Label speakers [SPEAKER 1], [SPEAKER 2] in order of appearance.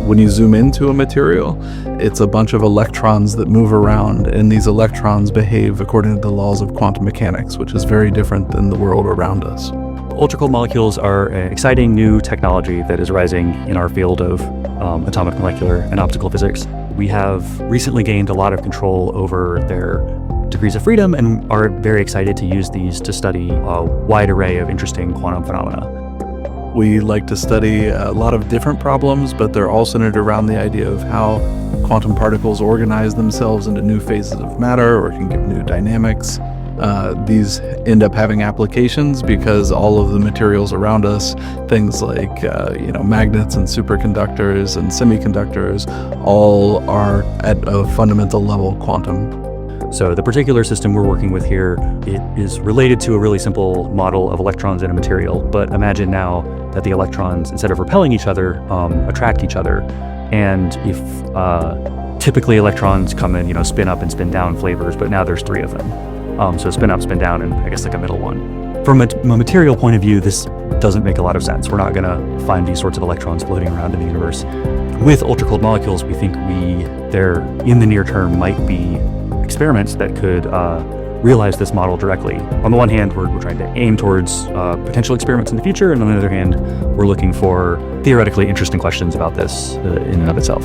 [SPEAKER 1] When you zoom into a material, it's a bunch of electrons that move around, and these electrons behave according to the laws of quantum mechanics, which is very different than the world around us.
[SPEAKER 2] Ultra-cold molecules are an exciting new technology that is rising in our field of atomic molecular and optical physics. We have recently gained a lot of control over their degrees of freedom and are very excited to use these to study a wide array of interesting quantum phenomena.
[SPEAKER 1] We like to study a lot of different problems, but they're all centered around the idea of how quantum particles organize themselves into new phases of matter or can give new dynamics. These end up having applications because all of the materials around us, things like magnets and superconductors and semiconductors, all are at a fundamental level quantum.
[SPEAKER 2] So the particular system we're working with here, it is related to a really simple model of electrons in a material. But imagine now that the electrons, instead of repelling each other, attract each other. And if typically electrons come in, spin up and spin down flavors, but now there's 3 of them. So spin up, spin down, and I guess like a middle one. From a material point of view, this doesn't make a lot of sense. We're not going to find these sorts of electrons floating around in the universe. With ultra-cold molecules, we think there in the near term might be experiments that could realize this model directly. On the one hand, we're trying to aim towards potential experiments in the future, and on the other hand, we're looking for theoretically interesting questions about this in and of itself.